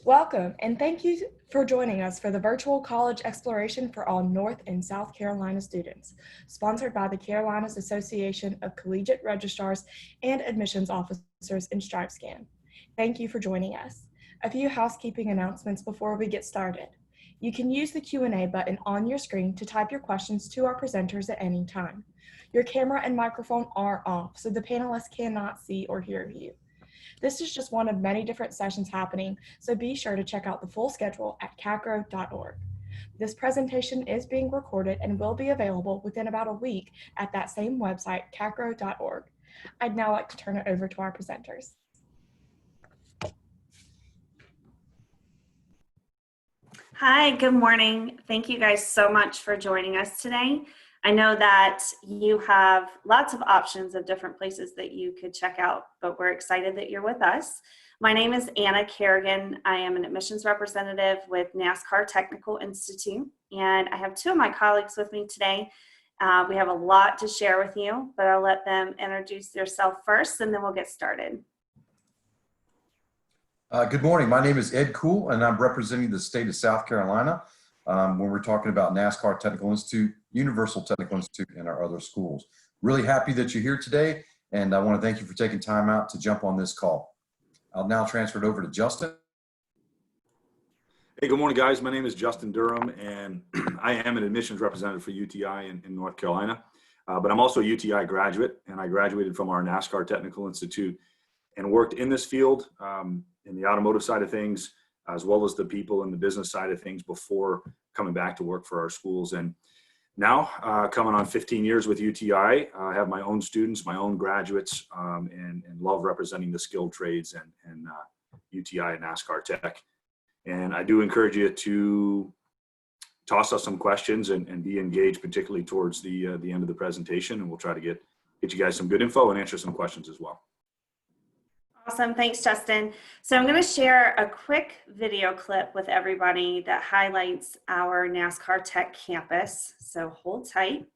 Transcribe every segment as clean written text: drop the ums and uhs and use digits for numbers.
Welcome, and thank you for joining us for the virtual college exploration for all North and South Carolina students, sponsored by the Carolinas Association of Collegiate Registrars and Admissions Officers in StripeScan. Thank you for joining us. A few housekeeping announcements before we get started. You can use the Q&A button on your screen to type your questions to our presenters at any time. Your camera and microphone are off, so the panelists cannot see or hear you. This is just one of many different sessions happening, so be sure to check out the full schedule at CACRAO.org. This presentation is being recorded and will be available within about a week at that same website, CACRAO.org. I'd now like to turn it over to our presenters. Hi, good morning. Thank you guys so much for joining us today. I know that you have lots of options of different places that you could check out, but we're excited that you're with us. My name is Anna Kerrigan. I am an admissions representative with NASCAR Technical Institute, and I have two of my colleagues with me today. We have a lot to share with you, but I'll let them introduce themselves first, and then we'll get started. Good morning. My name is Ed Cool, and I'm representing the state of South Carolina when we're talking about NASCAR Technical Institute, Universal Technical Institute, and our other schools. Really happy that you're here today, and I want to thank you for taking time out to jump on this call. I'll now transfer it over to Justin. Hey, good morning, guys. My name is Justin Durham, and I am an admissions representative for UTI in North Carolina, but I'm also a UTI graduate, and I graduated from our NASCAR Technical Institute and worked in this field in the automotive side of things, as well as the people and the business side of things before coming back to work for our schools. And now, coming on 15 years with UTI, I have my own students, my own graduates, and love representing the skilled trades and UTI and NASCAR Tech. And I do encourage you to toss us some questions and be engaged, particularly towards the end of the presentation, and we'll try to get you guys some good info and answer some questions as well. Awesome, thanks Justin. So I'm going to share a quick video clip with everybody that highlights our NASCAR Tech campus, so hold tight.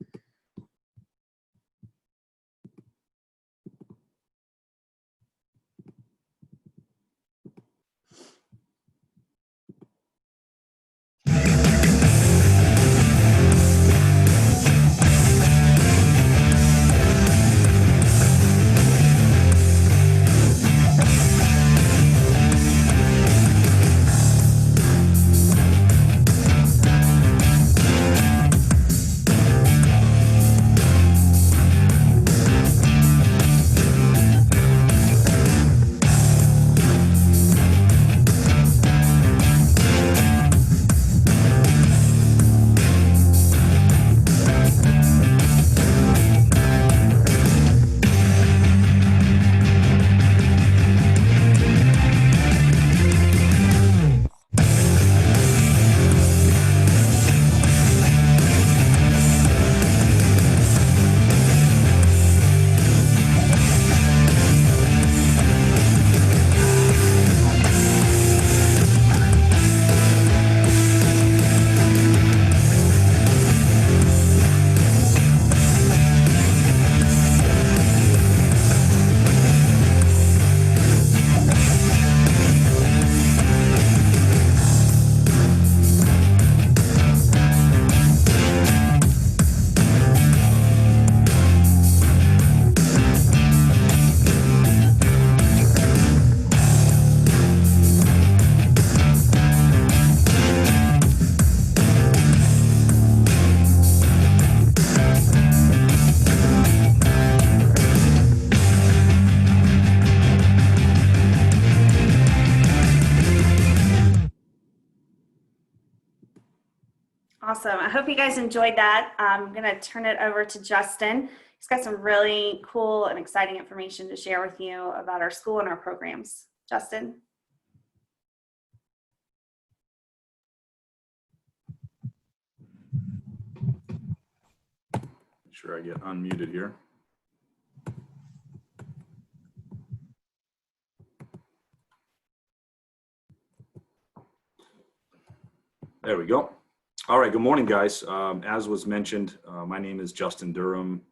Awesome. I hope you guys enjoyed that. I'm going to turn it over to Justin. He's got some really cool and exciting information to share with you about our school and our programs. Justin. Make sure I get unmuted here. There we go. All right, good morning, guys. As was mentioned, my name is Justin Durham,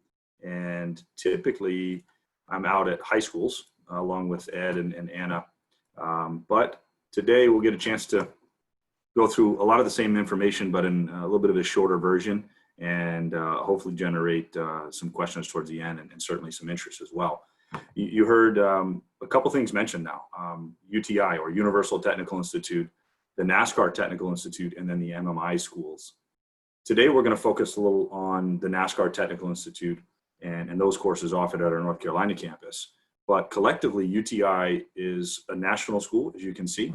and typically I'm out at high schools along with Ed and Anna. But Today, we'll get a chance to go through a lot of the same information, but in a little bit of a shorter version, and hopefully generate some questions towards the end, and certainly some interest as well. You heard a couple things mentioned now, UTI, or Universal Technical Institute, the NASCAR Technical Institute, and then the MMI schools. Today, we're going to focus a little on the NASCAR Technical Institute and those courses offered at our North Carolina campus. But collectively, UTI is a national school, as you can see,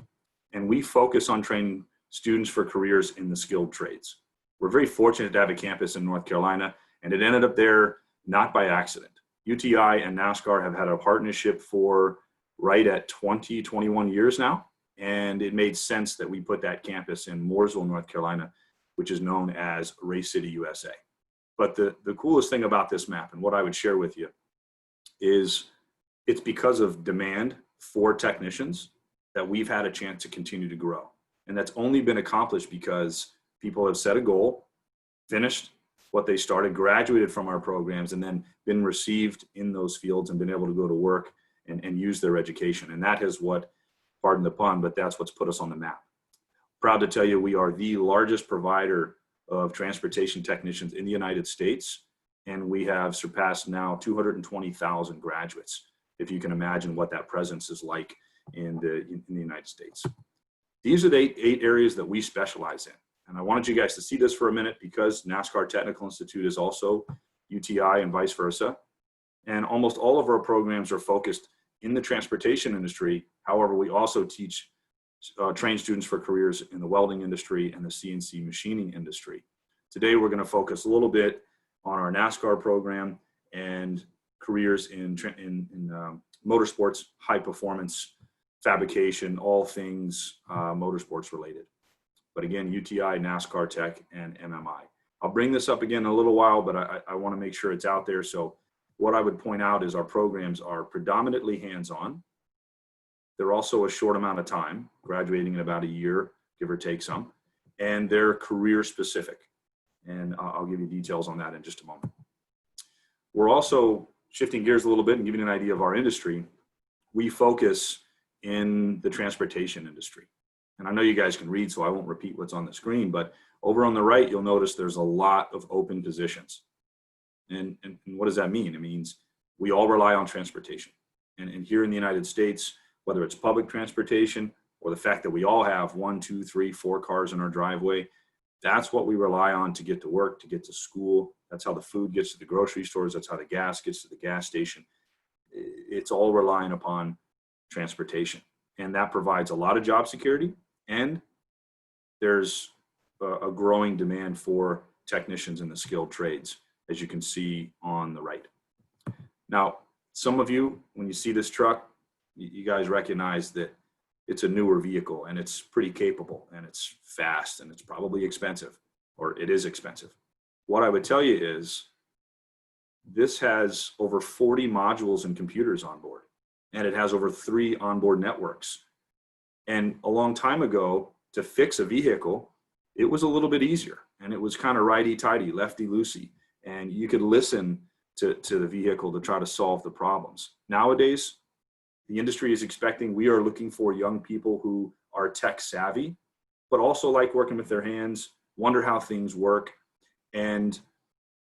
and we focus on training students for careers in the skilled trades. We're very fortunate to have a campus in North Carolina, and it ended up there not by accident. UTI and NASCAR have had a partnership for right at 20, 21 years now, and it made sense that we put that campus in Mooresville, North Carolina, which is known as Race City, USA. But the coolest thing about this map, and what I would share with you, is it's because of demand for technicians that we've had a chance to continue to grow. And that's only been accomplished because people have set a goal, finished what they started, graduated from our programs, and then been received in those fields and been able to go to work and use their education. And that is what, pardon the pun, but that's what's put us on the map. Proud to tell you we are the largest provider of transportation technicians in the United States, and we have surpassed now 220,000 graduates, if you can imagine what that presence is like in the United States. These are the eight areas that we specialize in. And I wanted you guys to see this for a minute because NASCAR Technical Institute is also UTI and vice versa. And almost all of our programs are focused in the transportation industry. However, we also train students for careers in the welding industry and the CNC machining industry. Today, we're going to focus a little bit on our NASCAR program and careers in motorsports, high performance, fabrication, all things motorsports related. But again, UTI, NASCAR Tech, and MMI. I'll bring this up again in a little while, but I want to make sure it's out there. So what I would point out is our programs are predominantly hands-on. They're also a short amount of time, graduating in about a year, give or take some, and they're career specific. And I'll give you details on that in just a moment. We're also shifting gears a little bit and giving you an idea of our industry. We focus in the transportation industry. And I know you guys can read, so I won't repeat what's on the screen, but over on the right, you'll notice there's a lot of open positions. And what does that mean? It means we all rely on transportation. And here in the United States, whether it's public transportation or the fact that we all have 1, 2, 3, 4 cars in our driveway, that's what we rely on to get to work, to get to school. That's how the food gets to the grocery stores. That's how the gas gets to the gas station. It's all relying upon transportation. And that provides a lot of job security. And there's a growing demand for technicians in the skilled trades, as you can see on the right. Now, some of you, when you see this truck, you guys recognize that it's a newer vehicle and it's pretty capable and it's fast and it's probably expensive, or it is expensive. What I would tell you is this has over 40 modules and computers on board, and it has over 3 onboard networks. And a long time ago, to fix a vehicle, it was a little bit easier, and it was kind of righty-tighty, lefty-loosey, and you could listen to the vehicle to try to solve the problems. Nowadays, the industry is expecting, we are looking for young people who are tech savvy, but also like working with their hands, wonder how things work, and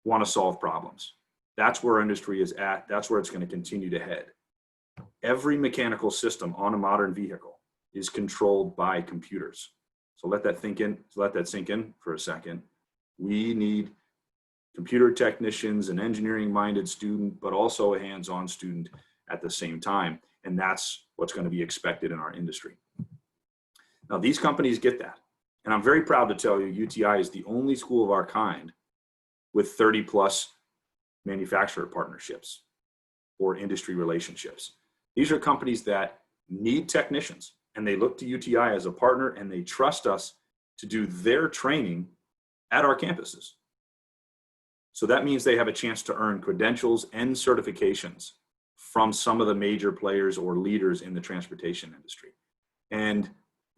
want to solve problems. That's where our industry is at. That's where it's going to continue to head. Every mechanical system on a modern vehicle is controlled by computers. So let that sink in for a second. We need computer technicians, an engineering-minded student, but also a hands-on student at the same time. And that's what's going to be expected in our industry. Now, these companies get that. And I'm very proud to tell you, UTI is the only school of our kind with 30+ manufacturer partnerships or industry relationships. These are companies that need technicians, and they look to UTI as a partner, and they trust us to do their training at our campuses. So that means they have a chance to earn credentials and certifications from some of the major players or leaders in the transportation industry. And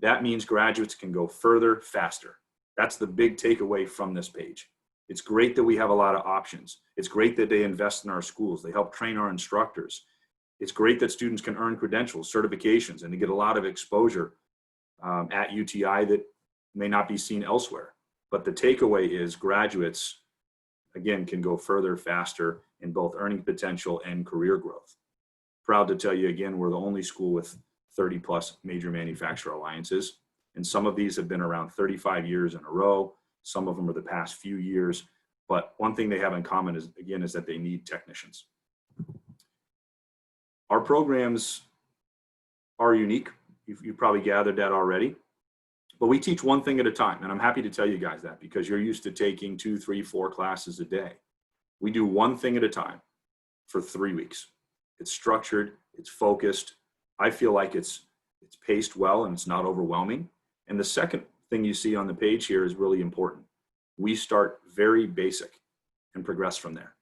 that means graduates can go further, faster. That's the big takeaway from this page. It's great that we have a lot of options. It's great that they invest in our schools. They help train our instructors. It's great that students can earn credentials, certifications, and to get a lot of exposure at UTI that may not be seen elsewhere. But the takeaway is graduates, again, can go further, faster in both earning potential and career growth. Proud to tell you again, we're the only school with 30 plus major manufacturer alliances. And some of these have been around 35 years in a row. Some of them are the past few years. But one thing they have in common is, again, is that they need technicians. Our programs are unique. You've probably gathered that already. But we teach one thing at a time. And I'm happy to tell you guys that because you're used to taking 2, 3, 4 classes a day. We do one thing at a time for 3 weeks. It's structured, it's focused. I feel like it's paced well and it's not overwhelming. And the second thing you see on the page here is really important. We start very basic and progress from there.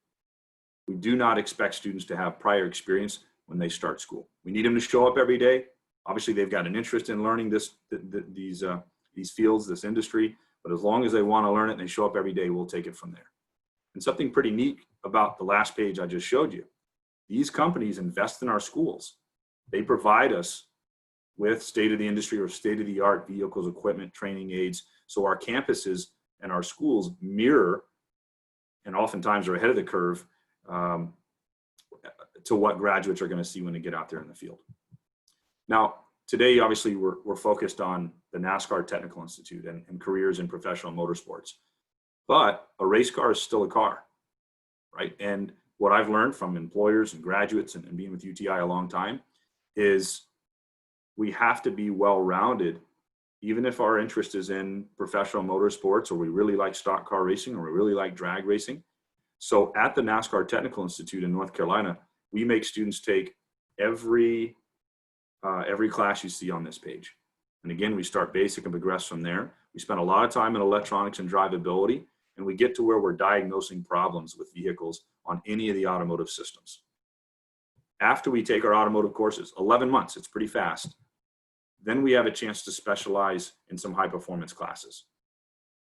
We do not expect students to have prior experience when they start school. We need them to show up every day. Obviously, they've got an interest in learning these fields, this industry, but as long as they want to learn it and they show up every day, we'll take it from there. And something pretty neat about the last page I just showed you, these companies invest in our schools. They provide us with state-of-the-industry or state-of-the-art vehicles, equipment, training aids, so our campuses and our schools mirror and oftentimes are ahead of the curve to what graduates are going to see when they get out there in the field. Now, today, obviously, we're focused on the NASCAR Technical Institute and careers in professional motorsports. But a race car is still a car, right? And what I've learned from employers and graduates and being with UTI a long time is we have to be well-rounded, even if our interest is in professional motorsports or we really like stock car racing or we really like drag racing. So at the NASCAR Technical Institute in North Carolina, we make students take every class you see on this page. And again, we start basic and progress from there. We spend a lot of time in electronics and drivability, and we get to where we're diagnosing problems with vehicles on any of the automotive systems. After we take our automotive courses, 11 months, it's pretty fast. Then we have a chance to specialize in some high performance classes.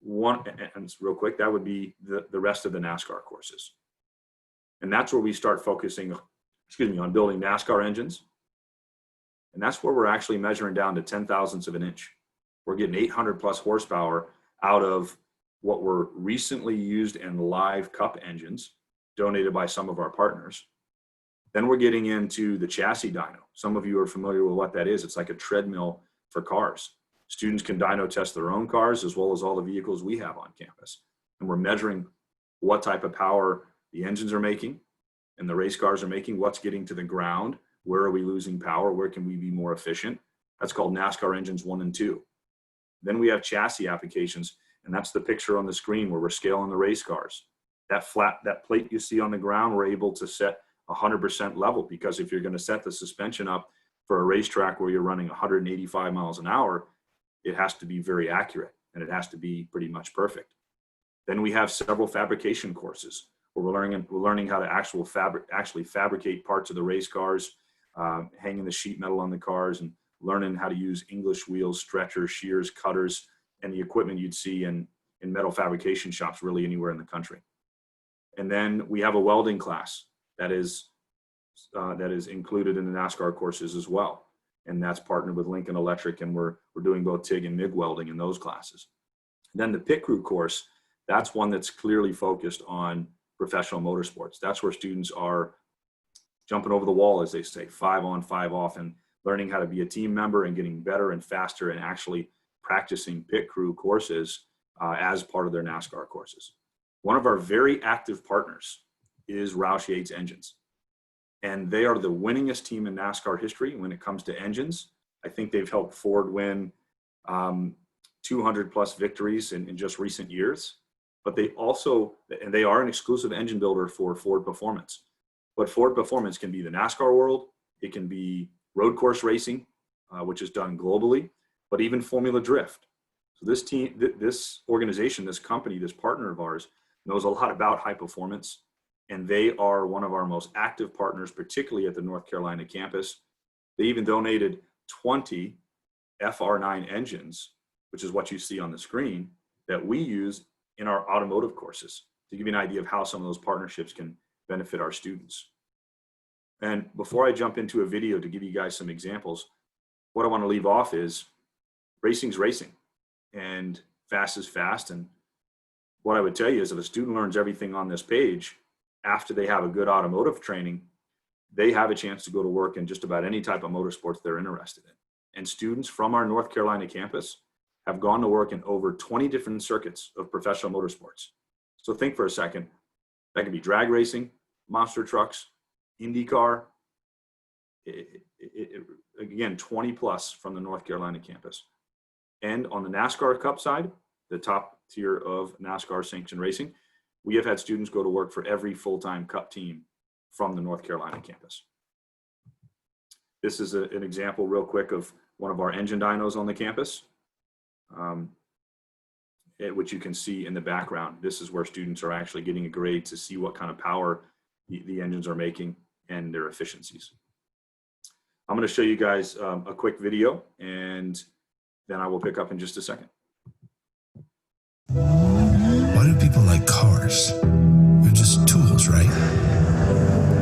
And real quick, that would be the rest of the NASCAR courses. And that's where we start focusing, on building NASCAR engines. And that's where we're actually measuring down to 10,000ths of an inch. We're getting 800 plus horsepower out of what were recently used in live Cup engines donated by some of our partners. Then we're getting into the chassis dyno. Some of you are familiar with what that is. It's like a treadmill for cars. Students can dyno test their own cars as well as all the vehicles we have on campus. And we're measuring what type of power the engines are making and the race cars are making, what's getting to the ground, where are we losing power, where can we be more efficient. That's called NASCAR engines 1 and 2. Then we have chassis applications, and that's the picture on the screen where we're scaling the race cars. That plate you see on the ground, we're able to set 100% level, because if you're going to set the suspension up for a racetrack where you're running 185 miles an hour, it has to be very accurate and it has to be pretty much perfect. Then we have several fabrication courses where we're learning how to actually fabricate parts of the race cars, hanging the sheet metal on the cars, and learning how to use English wheels, stretchers, shears, cutters, and the equipment you'd see in metal fabrication shops really anywhere in the country. And then we have a welding class that is included in the NASCAR courses as well. And that's partnered with Lincoln Electric, and we're doing both TIG and MIG welding in those classes. And then the pit crew course, that's one that's clearly focused on professional motorsports. That's where students are jumping over the wall, as they say, 5 on, 5 off, and learning how to be a team member and getting better and faster and actually practicing pit crew courses as part of their NASCAR courses. One of our very active partners is Roush Yates Engines. And they are the winningest team in NASCAR history when it comes to engines. I think they've helped Ford win 200 plus victories in just recent years. But they are an exclusive engine builder for Ford Performance. But Ford Performance can be the NASCAR world. It can be road course racing, which is done globally, but even Formula Drift. So this team, this organization, this company, this partner of ours knows a lot about high performance. And they are one of our most active partners, particularly at the North Carolina campus. They even donated 20 FR9 engines, which is what you see on the screen, that we use in our automotive courses, to give you an idea of how some of those partnerships can benefit our students. And before I jump into a video to give you guys some examples, what I want to leave off is racing's racing, and fast is fast. And what I would tell you is if a student learns everything on this page, after they have a good automotive training, they have a chance to go to work in just about any type of motorsports they're interested in. And students from our North Carolina campus have gone to work in over 20 different circuits of professional motorsports. So think for a second, that can be drag racing, monster trucks, IndyCar, again, 20 plus from the North Carolina campus. And on the NASCAR Cup side, the top tier of NASCAR sanctioned racing, we have had students go to work for every full-time Cup team from the North Carolina campus. This is an example real quick of one of our engine dynos on the campus, which you can see in the background. This is where students are actually getting a grade to see what kind of power the engines are making and their efficiencies. I'm going to show you guys a quick video, and then I will pick up in just a second. Why do people like cars? They're just tools, right?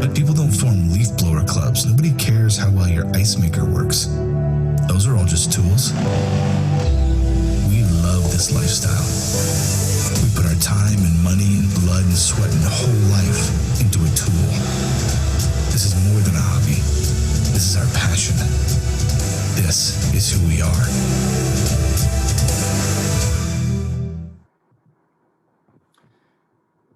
But people don't form leaf blower clubs. Nobody cares how well your ice maker works. Those are all just tools. We love this lifestyle. We put our time and money and blood and sweat and whole life into a tool. This is more than a hobby. This is our passion. This is who we are.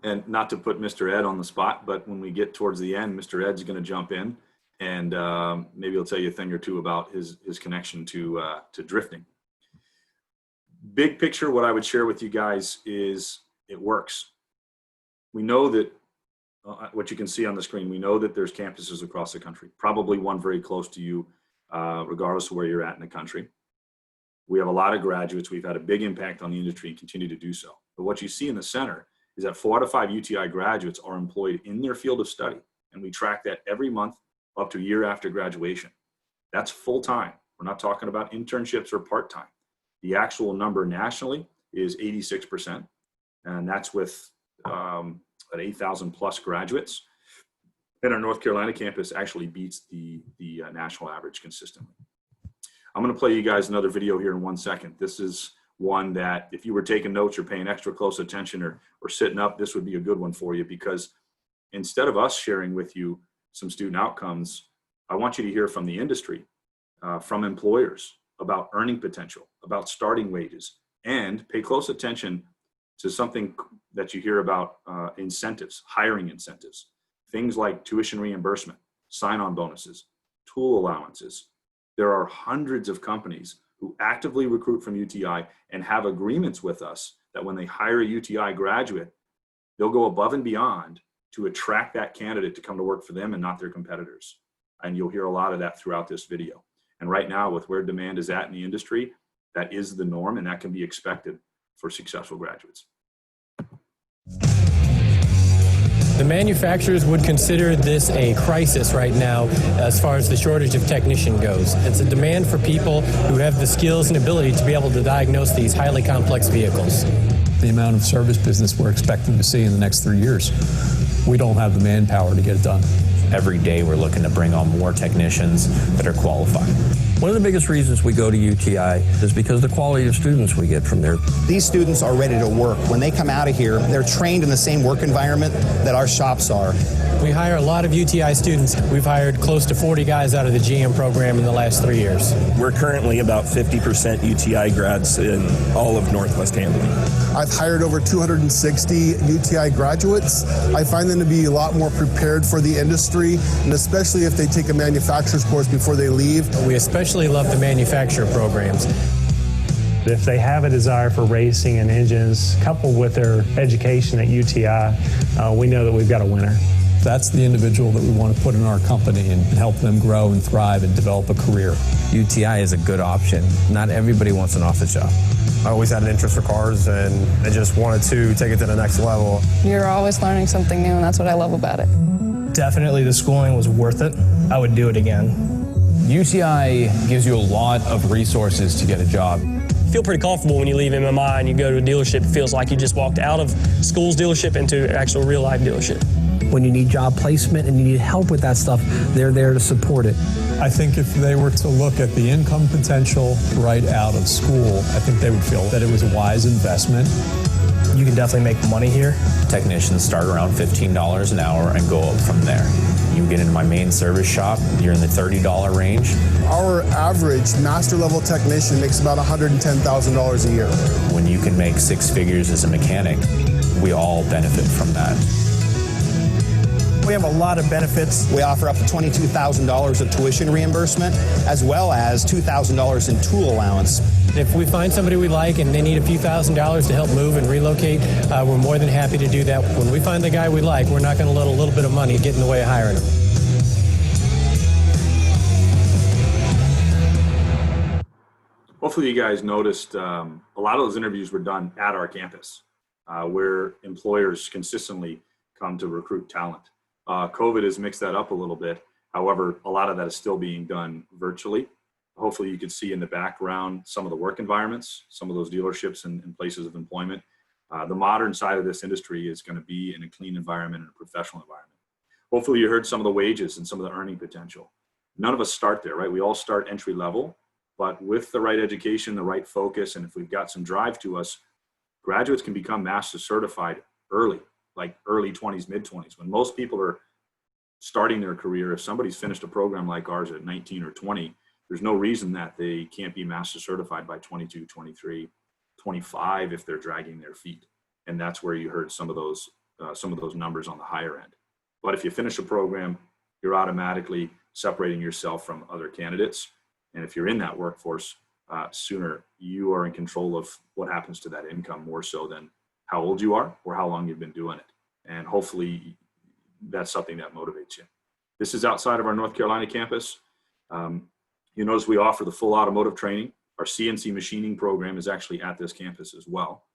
And not to put Mr. Ed on the spot, but when we get towards the end, Mr. Ed's going to jump in and maybe he'll tell you a thing or two about his connection to drifting. Big picture, what I would share with you guys is it works. We know that what you can see on the screen, we know that there's campuses across the country, probably one very close to you, regardless of where you're at in the country. We have a lot of graduates. We've had a big impact on the industry and continue to do so. But what you see in the center is that 4 out of 5 UTI graduates are employed in their field of study. And we track that every month up to a year after graduation. That's full-time. We're not talking about internships or part-time. The actual number nationally is 86%. And that's with at 8,000 plus graduates. And our North Carolina campus actually beats the national average consistently. I'm going to play you guys another video here in 1 second. This is one that if you were taking notes or paying extra close attention or sitting up, this would be a good one for you, because instead of us sharing with you some student outcomes, I want you to hear from the industry, from employers about earning potential, about starting wages, and pay close attention to something that you hear about incentives, hiring incentives, things like tuition reimbursement, sign-on bonuses, tool allowances. There are hundreds of companies who actively recruit from UTI and have agreements with us that when they hire a UTI graduate, they'll go above and beyond to attract that candidate to come to work for them and not their competitors. And you'll hear a lot of that throughout this video. And right now, with where demand is at in the industry, that is the norm, and that can be expected for successful graduates. The manufacturers would consider this a crisis right now as far as the shortage of technician goes. It's a demand for people who have the skills and ability to be able to diagnose these highly complex vehicles. The amount of service business we're expecting to see in the next 3 years, we don't have the manpower to get it done. Every day we're looking to bring on more technicians that are qualified. One of the biggest reasons we go to UTI is because of the quality of students we get from there. These students are ready to work. When they come out of here, they're trained in the same work environment that our shops are. We hire a lot of UTI students. We've hired close to 40 guys out of the GM program in the last 3 years. We're currently about 50% UTI grads in all of Northwest Hamilton. I've hired over 260 UTI graduates. I find them to be a lot more prepared for the industry, and especially if they take a manufacturer's course before they leave. We especially love the manufacturer programs. If they have a desire for racing and engines, coupled with their education at UTI, we know that we've got a winner. That's the individual that we want to put in our company and help them grow and thrive and develop a career. UTI is a good option. Not everybody wants an office job. I always had an interest for cars, and I just wanted to take it to the next level. You're always learning something new, and that's what I love about it. Definitely the schooling was worth it. I would do it again. UTI gives you a lot of resources to get a job. I feel pretty comfortable when you leave MMI and you go to a dealership. It feels like you just walked out of school's dealership into an actual real-life dealership. When you need job placement and you need help with that stuff, they're there to support it. I think if they were to look at the income potential right out of school, I think they would feel that it was a wise investment. You can definitely make money here. Technicians start around $15 an hour and go up from there. You get into my main service shop, you're in the $30 range. Our average master level technician makes about $110,000 a year. When you can make six figures as a mechanic, we all benefit from that. We have a lot of benefits. We offer up to $22,000 of tuition reimbursement, as well as $2,000 in tool allowance. If we find somebody we like and they need a few $1,000s to help move and relocate, we're more than happy to do that. When we find the guy we like, we're not going to let a little bit of money get in the way of hiring him. Hopefully you guys noticed a lot of those interviews were done at our campus, where employers consistently come to recruit talent. COVID has mixed that up a little bit. However, a lot of that is still being done virtually. Hopefully you could see in the background some of the work environments, some of those dealerships and places of employment. The modern side of this industry is going to be in a clean environment and a professional environment. Hopefully you heard some of the wages and some of the earning potential. None of us start there, right? We all start entry level, but with the right education, the right focus, and if we've got some drive to us, graduates can become master certified early, like early 20s, mid 20s. When most people are starting their career, if somebody's finished a program like ours at 19 or 20, there's no reason that they can't be master certified by 22, 23, 25 if they're dragging their feet. And that's where you heard some of those numbers on the higher end. But if you finish a program, you're automatically separating yourself from other candidates. And if you're in that workforce sooner, you are in control of what happens to that income more so than how old you are or how long you've been doing it. And hopefully that's something that motivates you. This is outside of our North Carolina campus. You notice we offer the full automotive training. Our CNC machining program is actually at this campus as well.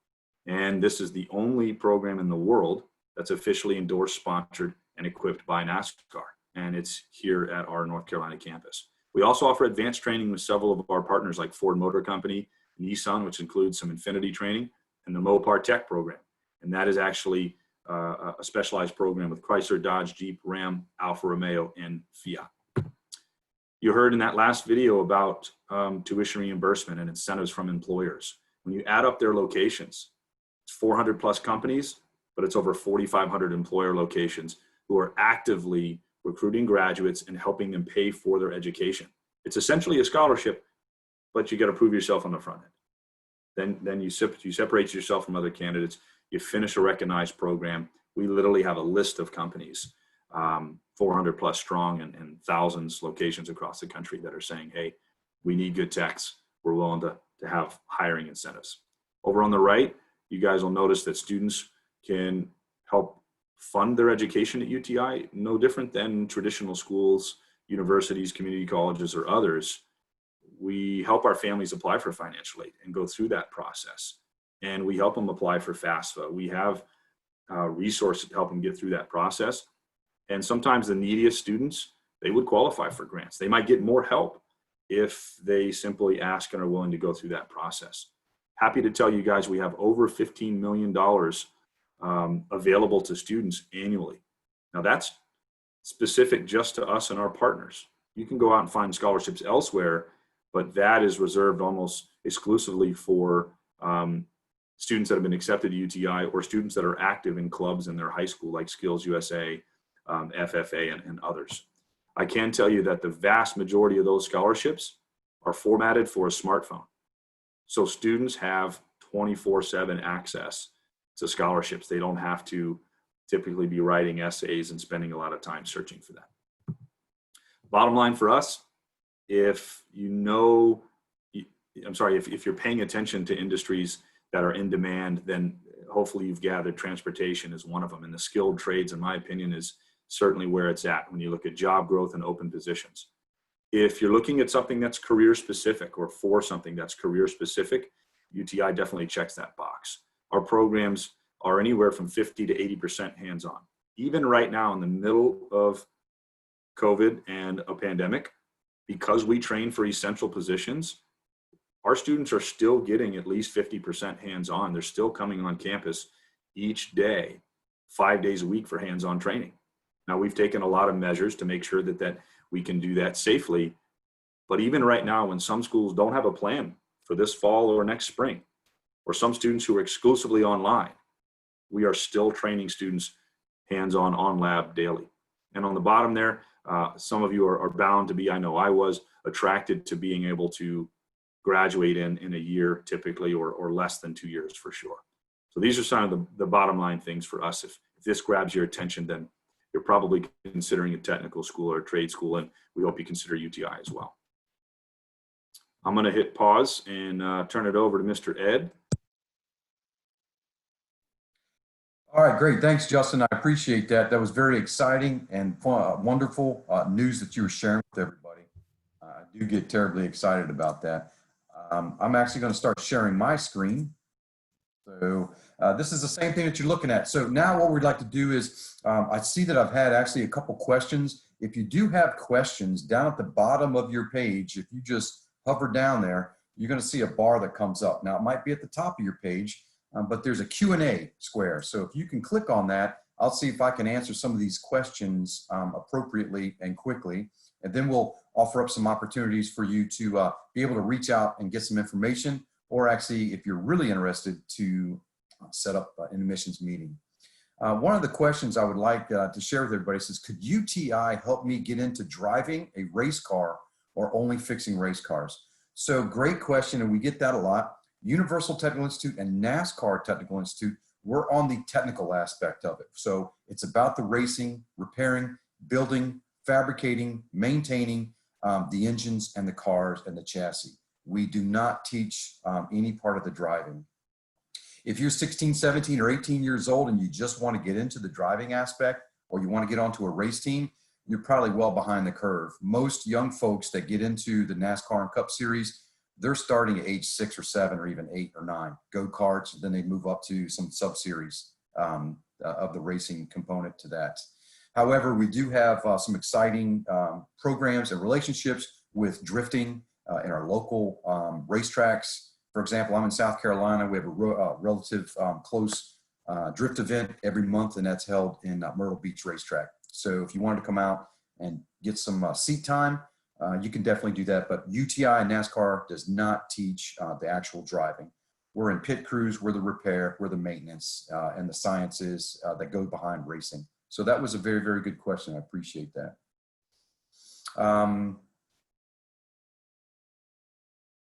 And this is the only program in the world that's officially endorsed, sponsored, and equipped by NASCAR. And it's here at our North Carolina campus. We also offer advanced training with several of our partners like Ford Motor Company, Nissan, which includes some Infinity training, and the Mopar Tech program. And that is actually a specialized program with Chrysler, Dodge, Jeep, Ram, Alfa Romeo, and Fiat. You heard in that last video about tuition reimbursement and incentives from employers. When you add up their locations, it's 400 plus companies, but it's over 4,500 employer locations who are actively recruiting graduates and helping them pay for their education. It's essentially a scholarship, but you got to prove yourself on the front end. Then you separate yourself from other candidates. You finish a recognized program. We literally have a list of companies, 400 plus strong and thousands locations across the country that are saying, hey, we need good techs. We're willing to have hiring incentives. Over on the right, you guys will notice that students can help fund their education at UTI, no different than traditional schools, universities, community colleges, or others. We help our families apply for financial aid and go through that process. And we help them apply for FAFSA. We have resources to help them get through that process. And sometimes the neediest students, they would qualify for grants. They might get more help if they simply ask and are willing to go through that process. Happy to tell you guys we have over $15 million available to students annually. Now that's specific just to us and our partners. You can go out and find scholarships elsewhere, but that is reserved almost exclusively for students that have been accepted to UTI or students that are active in clubs in their high school like Skills USA, FFA, and others. I can tell you that the vast majority of those scholarships are formatted for a smartphone. So students have 24/7 access to scholarships. They don't have to typically be writing essays and spending a lot of time searching for that. Bottom line for us, if you're paying attention to industries that are in demand, then hopefully you've gathered transportation is one of them. And the skilled trades, in my opinion, is certainly where it's at when you look at job growth and open positions. If you're looking at something that's career specific or for something that's career specific, UTI definitely checks that box. Our programs are anywhere from 50 to 80% hands-on. Even right now in the middle of COVID and a pandemic, because we train for essential positions, our students are still getting at least 50% hands-on. They're still coming on campus each day, 5 days a week for hands-on training. Now, we've taken a lot of measures to make sure that we can do that safely. But even right now, when some schools don't have a plan for this fall or next spring, or some students who are exclusively online, we are still training students hands-on on lab daily. And on the bottom there, some of you are bound to be, I know I was, attracted to being able to graduate in a year typically, or less than 2 years for sure. So these are some of the bottom line things for us. If this grabs your attention, then you're probably considering a technical school or a trade school, and we hope you consider UTI as well. I'm going to hit pause and turn it over to Mr. Ed. All right, great. Thanks, Justin. I appreciate that. That was very exciting and wonderful news that you were sharing with everybody. I do get terribly excited about that. I'm actually going to start sharing my screen. So this is the same thing that you're looking at. So now what we'd like to do is, I see that I've had actually a couple questions. If you do have questions, down at the bottom of your page, if you just hover down there, you're going to see a bar that comes up. Now it might be at the top of your page, but there's a Q&A square. So if you can click on that, I'll see if I can answer some of these questions appropriately and quickly. And then we'll offer up some opportunities for you to be able to reach out and get some information, or actually, if you're really interested, to set up an admissions meeting. One of the questions I would like to share with everybody says, could UTI help me get into driving a race car or only fixing race cars? So great question, and we get that a lot. Universal Technical Institute and NASCAR Technical Institute, we're on the technical aspect of it. So it's about the racing, repairing, building, fabricating, maintaining the engines and the cars and the chassis. We do not teach any part of the driving. If you're 16, 17, or 18 years old and you just want to get into the driving aspect, or you want to get onto a race team, you're probably well behind the curve. Most young folks that get into the NASCAR and Cup series, they're starting at age 6 or 7 or even 8 or 9. Go-karts, then they move up to some sub-series of the racing component to that. However, we do have some exciting programs and relationships with drifting in our local racetracks. For example, I'm in South Carolina. We have a relative close drift event every month, and that's held in Myrtle Beach Racetrack. So if you wanted to come out and get some seat time, you can definitely do that. But UTI and NASCAR does not teach the actual driving. We're in pit crews, we're the repair, we're the maintenance, and the sciences that go behind racing. So that was a very, very good question. I appreciate that.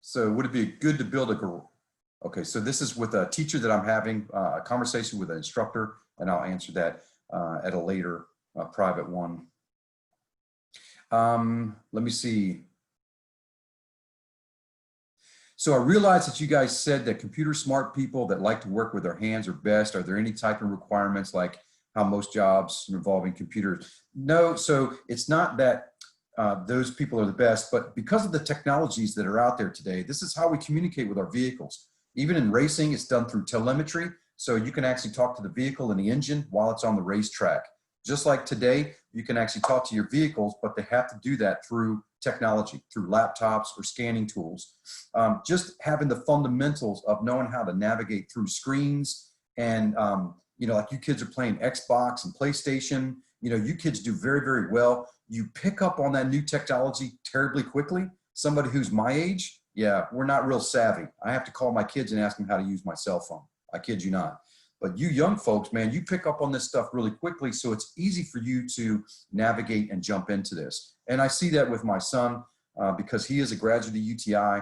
So would it be good to build a, okay, so this is with a teacher that I'm having a conversation with an instructor, and I'll answer that at a later private one. Let me see. So I realize that you guys said that computer smart people that like to work with their hands are best. Are there any type of requirements like how most jobs involving computers? No, so it's not that those people are the best, but because of the technologies that are out there today, this is how we communicate with our vehicles. Even in racing, it's done through telemetry. So you can actually talk to the vehicle and the engine while it's on the racetrack. Just like today, you can actually talk to your vehicles, but they have to do that through technology, through laptops or scanning tools. Just having the fundamentals of knowing how to navigate through screens and, you know, like you kids are playing Xbox and PlayStation, you know, you kids do very, very well. You pick up on that new technology terribly quickly. Somebody who's my age, yeah, we're not real savvy. I have to call my kids and ask them how to use my cell phone. I kid you not. But you young folks, man, you pick up on this stuff really quickly, so it's easy for you to navigate and jump into this. And I see that with my son because he is a graduate of UTI.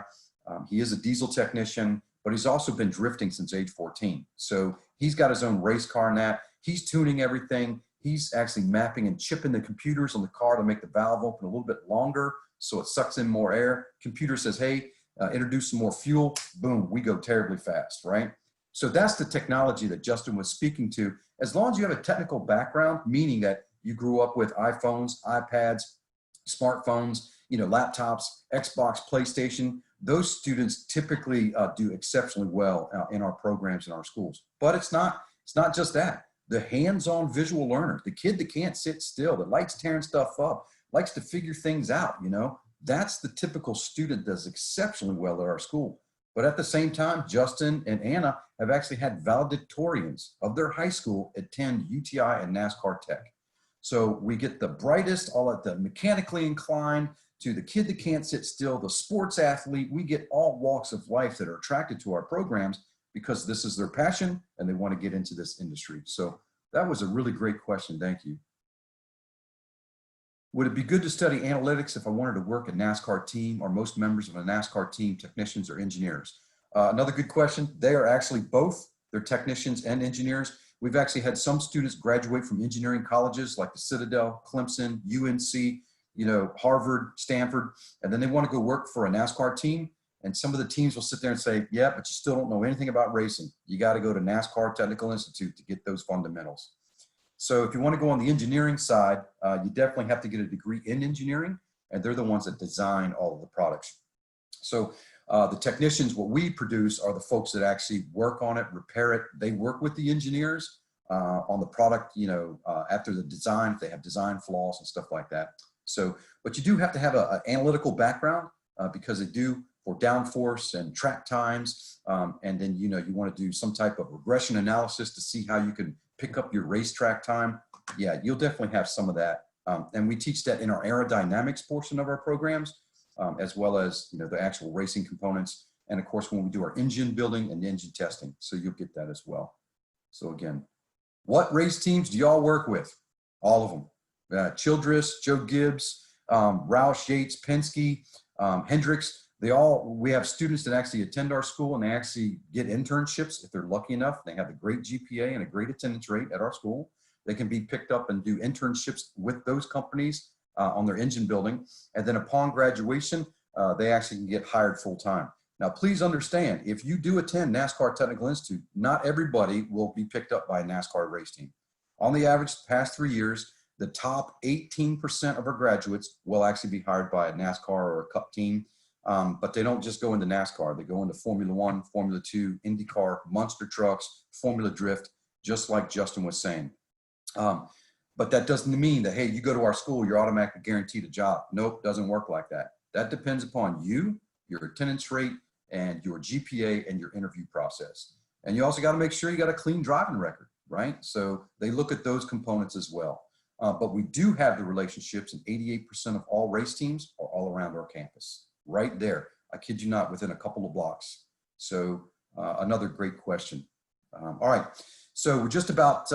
He is a diesel technician, but he's also been drifting since age 14. So he's got his own race car and that. He's tuning everything. He's actually mapping and chipping the computers on the car to make the valve open a little bit longer so it sucks in more air. Computer says, hey, introduce some more fuel. Boom, we go terribly fast, right? So that's the technology that Justin was speaking to. As long as you have a technical background, meaning that you grew up with iPhones, iPads, smartphones, you know, laptops, Xbox, PlayStation, those students typically do exceptionally well in our programs in our schools. But it's not just that. The hands-on visual learner, the kid that can't sit still, that likes tearing stuff up, likes to figure things out, you know, that's the typical student that does exceptionally well at our school. But at the same time, Justin and Anna have actually had valedictorians of their high school attend UTI and NASCAR Tech. So we get the brightest, all at the mechanically inclined, to the kid that can't sit still, the sports athlete. We get all walks of life that are attracted to our programs because this is their passion and they want to get into this industry. So that was a really great question. Thank you. Would it be good to study analytics if I wanted to work a NASCAR team? Or most members of a NASCAR team technicians or engineers? Another good question. They are actually both. They're technicians and engineers. We've actually had some students graduate from engineering colleges like the Citadel, Clemson, UNC, Harvard, Stanford, and then they want to go work for a NASCAR team. And some of the teams will sit there and say, yeah, but you still don't know anything about racing. You got to go to NASCAR Technical Institute to get those fundamentals. So if you want to go on the engineering side, you definitely have to get a degree in engineering, and they're the ones that design all of the products. So the technicians, what we produce are the folks that actually work on it, repair it. They work with the engineers on the product, after the design, if they have design flaws and stuff like that. So, but you do have to have an analytical background because they do for downforce and track times. And then, you want to do some type of regression analysis to see how you can pick up your racetrack time. Yeah, you'll definitely have some of that. And we teach that in our aerodynamics portion of our programs, as well as, the actual racing components. And of course, when we do our engine building and engine testing, so you'll get that as well. So again, what race teams do y'all work with? All of them. Childress, Joe Gibbs, Roush, Yates, Penske, Hendricks. We have students that actually attend our school and they actually get internships if they're lucky enough. They have a great GPA and a great attendance rate at our school. They can be picked up and do internships with those companies on their engine building. And then upon graduation, they actually can get hired full time. Now, please understand, if you do attend NASCAR Technical Institute, not everybody will be picked up by a NASCAR race team. On the average, the past 3 years, the top 18% of our graduates will actually be hired by a NASCAR or a Cup team. But they don't just go into NASCAR. They go into Formula One, Formula 2, IndyCar, monster trucks, Formula Drift, just like Justin was saying. But that doesn't mean that, hey, you go to our school, you're automatically guaranteed a job. Nope, doesn't work like that. That depends upon you, your attendance rate, and your GPA and your interview process. And you also got to make sure you got a clean driving record, right? So they look at those components as well. But we do have the relationships, and 88% of all race teams are all around our campus, right there. I kid you not, within a couple of blocks. So another great question. All right, so we're just about,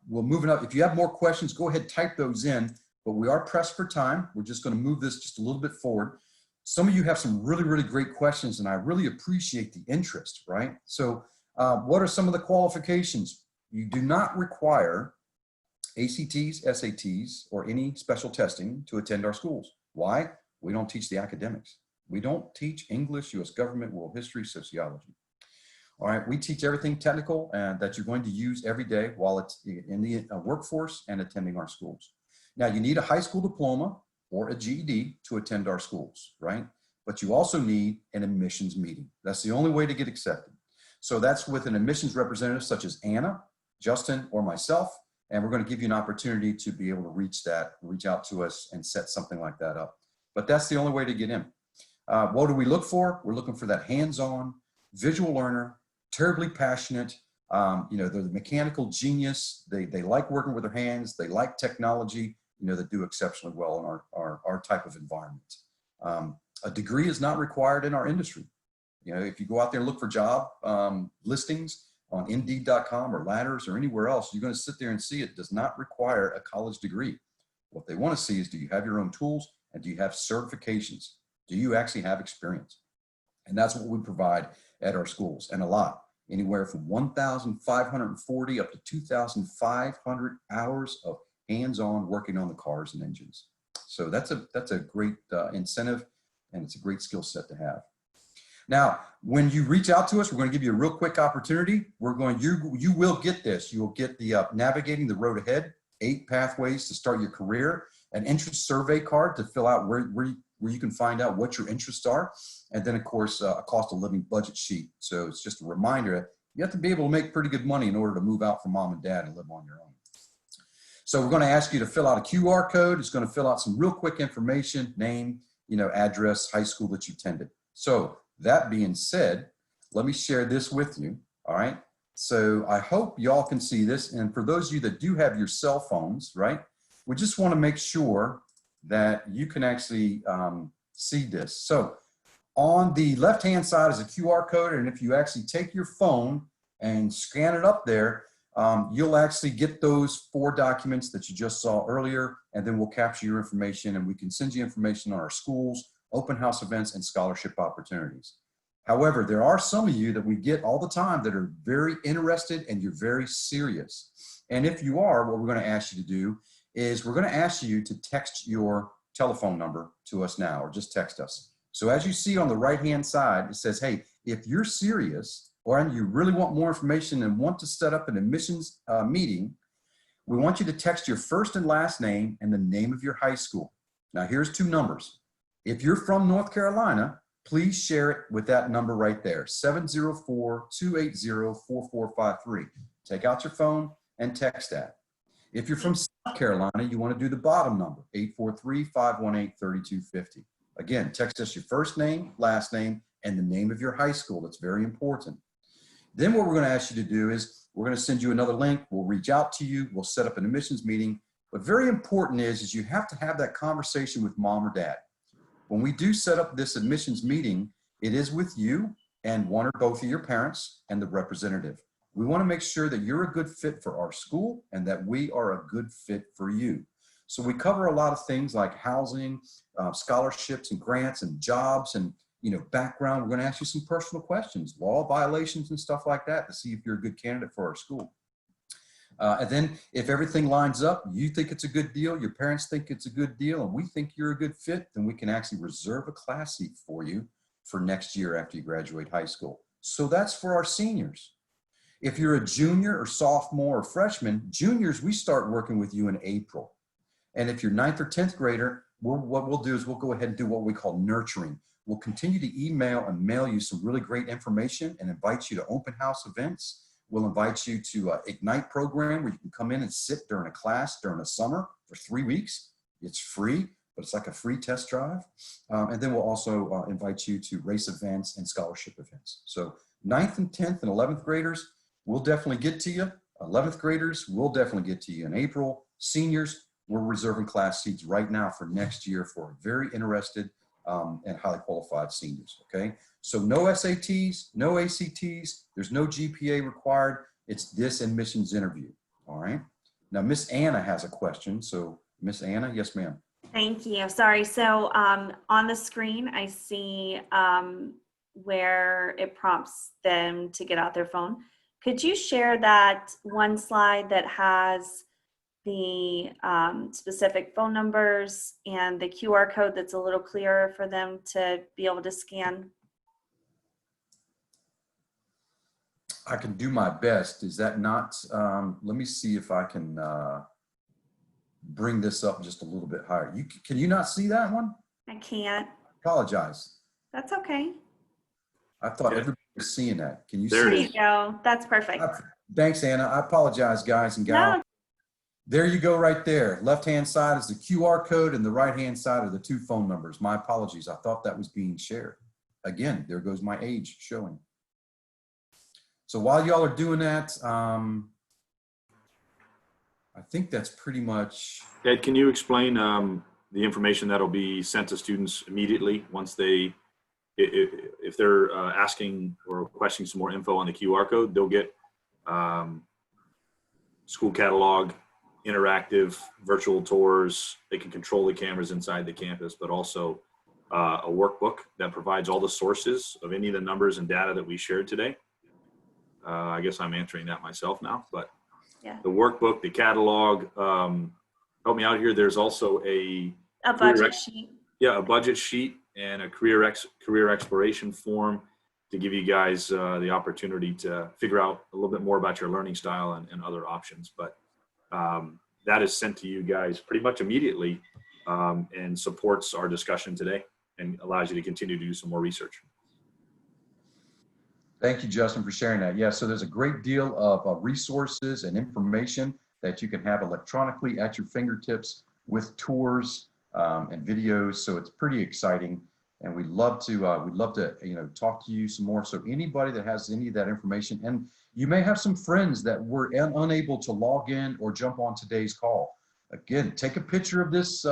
we're moving up. If you have more questions, go ahead, type those in, but we are pressed for time. We're just gonna move this just a little bit forward. Some of you have some really, really great questions, and I really appreciate the interest, right? So what are some of the qualifications? You do not require ACTs, SATs, or any special testing to attend our schools. Why? We don't teach the academics. We don't teach English, US government, world history, sociology. All right, we teach everything technical and that you're going to use every day while it's in the workforce and attending our schools. Now, you need a high school diploma or a GED to attend our schools, right? But you also need an admissions meeting. That's the only way to get accepted. So that's with an admissions representative such as Anna, Justin, or myself. And we're going to give you an opportunity to be able to reach out to us and set something like that up. But that's the only way to get in. What do we look for? We're looking for that hands-on, visual learner, terribly passionate. They're the mechanical genius. They like working with their hands. They like technology. That do exceptionally well in our type of environment. A degree is not required in our industry. If you go out there and look for job listings on Indeed.com or Ladders or anywhere else, you're going to sit there and see it does not require a college degree. What they want to see is, do you have your own tools and do you have certifications? Do you actually have experience? And that's what we provide at our schools, and a lot, anywhere from 1,540 up to 2,500 hours of hands-on working on the cars and engines. So that's a great incentive, and it's a great skill set to have. Now, when you reach out to us, we're going to give you a real quick opportunity. You will get this. You will get the Navigating the Road Ahead, 8 pathways to start your career, an interest survey card to fill out where you can find out what your interests are, and then of course a cost of living budget sheet. So it's just a reminder, you have to be able to make pretty good money in order to move out from mom and dad and live on your own. So we're going to ask you to fill out a QR code. It's going to fill out some real quick information, name, address, high school that you attended. So that being said, let me share this with you. All right. So I hope y'all can see this. And for those of you that do have your cell phones, right, we just want to make sure that you can actually see this. So on the left-hand side is a QR code, and if you actually take your phone and scan it up there, you'll actually get those 4 documents that you just saw earlier, and then we'll capture your information and we can send you information on our schools, open house events, and scholarship opportunities. However, there are some of you that we get all the time that are very interested and you're very serious. And if you are, what we're going to ask you to do is we're going to ask you to text your telephone number to us now, or just text us. So as you see on the right-hand side, it says, hey, if you're serious or you really want more information and want to set up an admissions meeting, we want you to text your first and last name and the name of your high school. Now here's 2 numbers. If you're from North Carolina, please share it with that number right there, 704-280-4453. Take out your phone and text that. If you're from South Carolina, you want to do the bottom number, 843-518-3250. Again, text us your first name, last name, and the name of your high school. That's very important. Then what we're going to ask you to do is we're going to send you another link. We'll reach out to you. We'll set up an admissions meeting. But very important is you have to have that conversation with mom or dad. When we do set up this admissions meeting, it is with you and one or both of your parents and the representative. We want to make sure that you're a good fit for our school and that we are a good fit for you. So we cover a lot of things like housing, scholarships and grants and jobs and background. We're going to ask you some personal questions, law violations and stuff like that to see if you're a good candidate for our school. And then if everything lines up, you think it's a good deal, your parents think it's a good deal, and we think you're a good fit, then we can actually reserve a class seat for you for next year after you graduate high school. So that's for our seniors. If you're a junior or sophomore or freshman, juniors, we start working with you in April. And if you're 9th or 10th grader, what we'll do is we'll go ahead and do what we call nurturing. We'll continue to email and mail you some really great information and invite you to open house events. We'll invite you to Ignite program where you can come in and sit during a class during the summer for 3 weeks. It's free, but it's like a free test drive. And then we'll also invite you to race events and scholarship events. So 9th and 10th and 11th graders, we'll definitely get to you. 11th graders, we'll definitely get to you in April. Seniors, we're reserving class seats right now for next year for very interested and highly qualified seniors, okay? So no SATs, no ACTs, there's no GPA required. It's this admissions interview, all right? Now, Miss Anna has a question. So Miss Anna, yes, ma'am. Thank you. Sorry. So on the screen, I see where it prompts them to get out their phone. Could you share that one slide that has the specific phone numbers and the QR code that's a little clearer for them to be able to scan? I can do my best. Is that not, let me see if I can bring this up just a little bit higher. Can you not see that one? I can't. Apologize. That's okay. I thought everybody was seeing that. Can you see? There you go. That's perfect. Thanks, Anna. I apologize, guys and gals. No. There you go right there. Left-hand side is the QR code and the right-hand side are the 2 phone numbers. My apologies. I thought that was being shared. Again, there goes my age showing. So while y'all are doing that, I think that's pretty much. Ed, can you explain the information that'll be sent to students immediately once they, if they're asking or requesting some more info on the QR code, they'll get school catalog, interactive virtual tours. They can control the cameras inside the campus, but also a workbook that provides all the sources of any of the numbers and data that we shared today. I guess I'm answering that myself now, but yeah. The workbook, the catalog, help me out here. There's also a budget sheet. Yeah, a budget sheet and a career exploration form to give you guys the opportunity to figure out a little bit more about your learning style and other options. But that is sent to you guys pretty much immediately and supports our discussion today and allows you to continue to do some more research. Thank you, Justin, for sharing that. Yeah, so there's a great deal of resources and information that you can have electronically at your fingertips with tours and videos. So it's pretty exciting, and we'd love to talk to you some more. So anybody that has any of that information, and you may have some friends that were unable to log in or jump on today's call. Again, take a picture of this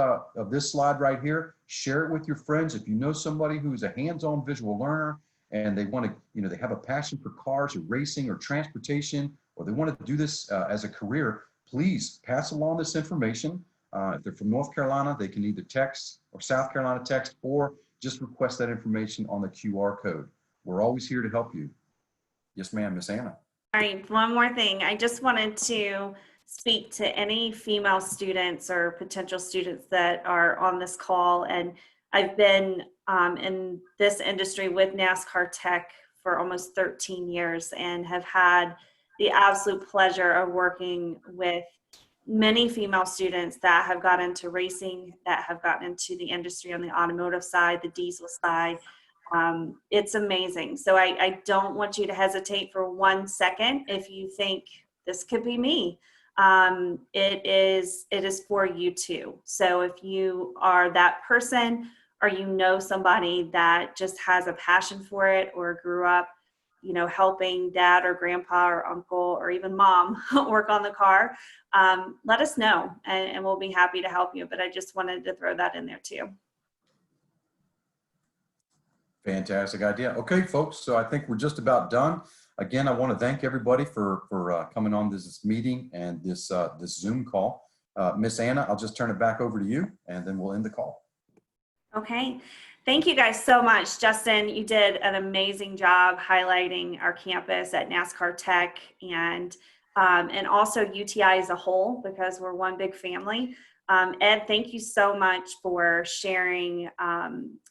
slide right here, share it with your friends. If you know somebody who's a hands-on visual learner and they want to, they have a passion for cars or racing or transportation, or they want to do this as a career, please pass along this information. If they're from North Carolina, they can either text or South Carolina text, or just request that information on the QR code. We're always here to help you. Yes, ma'am, Miss Anna. All right, one more thing. I just wanted to speak to any female students or potential students that are on this call. And I've been in this industry with NASCAR Tech for almost 13 years and have had the absolute pleasure of working with many female students that have got into racing, that have gotten into the industry on the automotive side, the diesel side. It's amazing. So I don't want you to hesitate for 1 second if you think this could be me. It is for you too. So if you are that person, or you know somebody that just has a passion for it, or grew up, helping dad or grandpa or uncle or even mom work on the car, let us know and we'll be happy to help you. But I just wanted to throw that in there too. Fantastic idea. Okay, folks, so I think we're just about done. Again, I want to thank everybody for coming on this meeting and this Zoom call. Miss Anna, I'll just turn it back over to you, and then we'll end the call. Okay. Thank you guys so much. Justin, you did an amazing job highlighting our campus at NASCAR Tech and also UTI as a whole, because we're one big family. Ed, thank you so much for sharing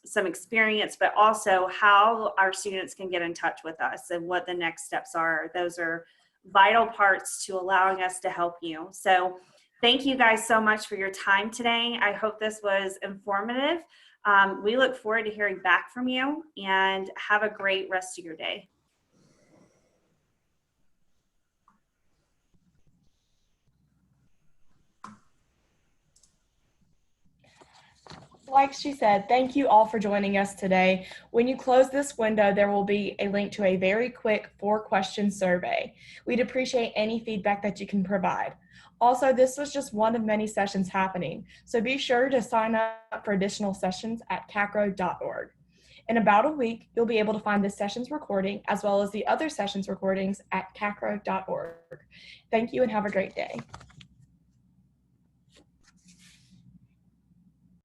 some experience, but also how our students can get in touch with us and what the next steps are. Those are vital parts to allowing us to help you. So thank you guys so much for your time today. I hope this was informative. We look forward to hearing back from you, and have a great rest of your day. Like she said, thank you all for joining us today. When you close this window, there will be a link to a very quick 4-question survey. We'd appreciate any feedback that you can provide. Also, this was just one of many sessions happening, so be sure to sign up for additional sessions at CACRAO.org. In about a week, you'll be able to find this session's recording as well as the other sessions recordings at CACRAO.org. Thank you and have a great day.